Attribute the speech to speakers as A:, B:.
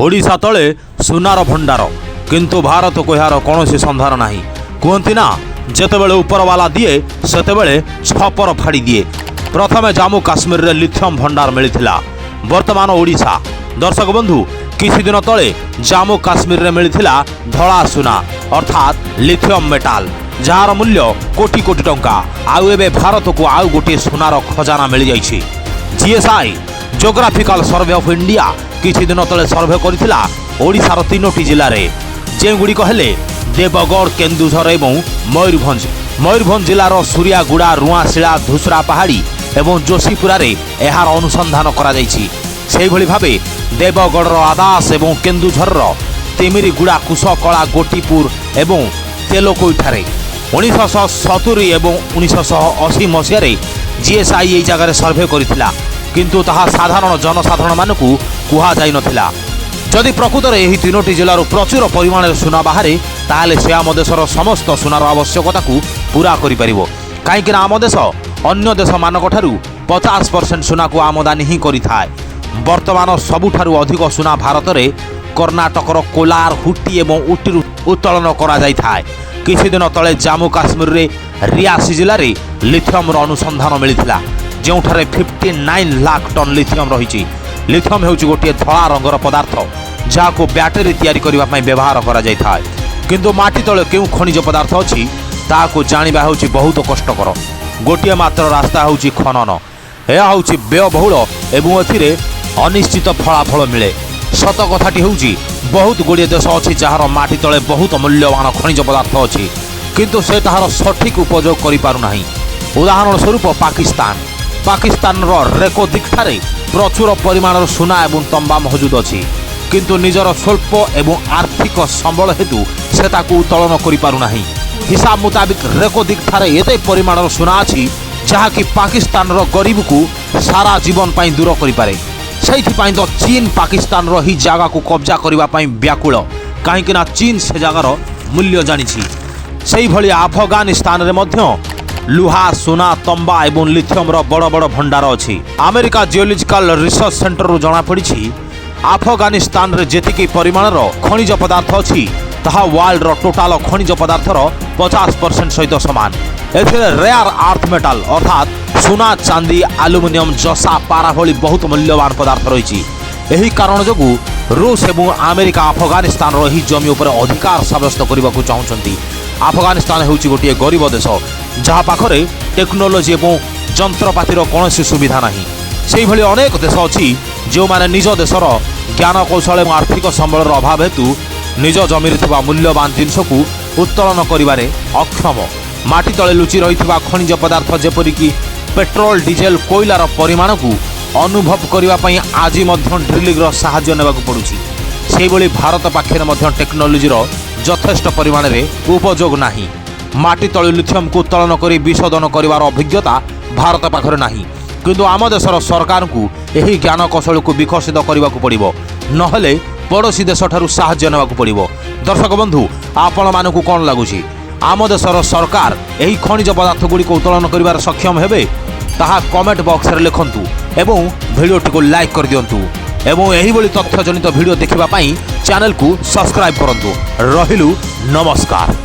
A: ओडिशा तले सुनार भंडार किंतु भारत को यार कौन संधान ना कहती ना जितेबले उपरवाला दिए सेतेबले छपर फाड़ी दिए। प्रथमे जम्मू काश्मीर रे लिथियम भंडार मिलता वर्तमान ओडिशा। दर्शक बंधु किछि दिन तले जम्मू काश्मीर रे मिलता धला सुना अर्थात लिथियम मेटाल जार मूल्य कोटी कोटी टंका। आउ एबे भारत को आउ गोटे सुनार खजाना मिल जाइछि। GSI geographical survey of India किछि दिन तले सर्वे करथिला ओडिशार 3टी जिल्ला रे जेगुड़िक हेले देवगढ़, केन्दुझर एवं मयूरभंज। मयूरभंज जिलार सूर्यागुड़ा, रुआशिला, धुसरा पहाड़ी एवं जोशीपुरा रे एहार अनुसंधान करा जाइछि। सेहि भली भाबे देवगढ़र आदास एवं केन्दुझर तिमिरीगुड़ा, कुशकला, गोटीपुर एवं तेलोकोइठारे 1970 एवं 1980 मसीह जीएसआई एई जगह सर्वे करिथिला किंतु ताहा साधारण जनसाधारण मानकु कुहा जाई नथिला। जदि प्रकृत में यही 3टी जिलार प्रचुर परिमाण सुना बाहर ताहले से आम देशर समस्त सुनार आवश्यकता को पूरा करिपरिबो। काहेकि आम देश अन्य देश मानक ठारू 50% सुना को आमदानी ही करिथाय। वर्तमान सबुठारू अधिक सुना भारत में कर्णाटकर कोलार, हुटी एवं उटी उत्तोलन करा जाइथाय। किछि दिन तले जम्मू काश्मीर रे रियासी जिले में लिथियम अनुसंधान मिलता जोठारे 59 लाख टन लिथियम रही। लिथियम हेउची गोटे धला रंगर पदार्थ जहां बैटेरी तैयारी करने में व्यवहार करा जाइथाय। किंतु माटी तले केउ खनिज पदार्थ अछि ताको जानिबा हेउची बहुत कष्टकर। गोटे मात्र रास्ता हेउची खनन। यह हेउची व्ययबहुल एवं एथिरे अनिश्चित फलाफल मिले। सत कथाटी हेउची बहुत गुड़िए देश अछि जहार माटी तले बहुत मूल्यवान खनिज पदार्थ अछि किंतु से ताहार सठिक उपयोग करि पारु नाही। उदाहरण स्वरूप पाकिस्तान रेको दिगठारे प्रचुर परिमाणर सुना एवं तंबा मौजूद अछि किंतु निजर स्वल्प एवं आर्थिक संबल हेतु से ताकू उत्तोलन करि पारु नाही। हिसाब मुताबिक रेको दिगठारे एते परिमाणर सुना अछि जहाँकि पाकिस्तान गरीब को सारा जीवन पाई दूर करि पारे। सेइथिपाई तो चीन पाकिस्तान ही जगह को कब्जा करबा पाई व्याकुल काहेकि ना चीन से जगार मूल्य जानिछि। सेहि भली अफगानिस्तान रे मध्य लुहा, सुना, तंबा एवं लिथियम बड़ बड़ भंडार अछि। अमेरिका जियोलॉजिकल रिसर्च सेंटर रु जना पड़िछि अफगानिस्तान रे जेतिकी परिमाणर खनिज पदार्थ अछि ताहा वर्ल्ड रो टोटाल खनिज पदार्थर 50% सहित समान। एथिरे रेयर अर्थ मेटाल अर्थात सुना, चांदी, एल्युमिनियम, जसा, पारा भली बहुत मूल्यवान पदार्थ रही। एही कारण जोगु रूस एवं अमेरिका अफगानिस्तान ही जमी उपर अधिकार सब्यस्त करने को चाहते। अफगानिस्तान हेउची गोटे गरीब देश जहाँ पाखरे टेक्नोलोजी एवं जंत्रपातिर कौन सुविधा नहीं। से भली अनेक देश अच्छी जो माने निज देशर ज्ञान कौशल और आर्थिक संबलर अभाव हेतु निज जमी मूल्यवान जिनस को उत्तोलन करिबारे अक्षम। माटी तले लुचि रही खनिज पदार्थ जेपरिक पेट्रोल, डीजेल, कोयलार परिमाण को अनुभव करने आज ड्रिलिंग साहाय्य नेबा पड़ुछि। से भली भारत पाखे टेक्नोलोजीर यथेष्ट परिमाण में उपयोग नाही। माटी तले लिथियम को उत्तोलन कर विशोधन करिवार अभिज्ञता भारत पाखरे नाही किंतु आम देशर सरकार को यही ज्ञान कौशल को विकसित करने को पड़िबो नहले पड़ोशी देश ठारू साहाय्य नेबा पड़िबो। दर्शक बंधु आपण मानकु कोन लागुछि आम देशर सरकार यही खनिज पदार्थ गुड़ी को उत्तोलन करिवार सक्षम हेबे ताहा कमेंट बॉक्स रे लिखंतु एवं भिडियोटी को लाइक कर दियंतु एवं यही भली तथ्य जनित भिडियो देखिबा पई चैनल को सब्सक्राइब करंतु। रहिलु नमस्कार।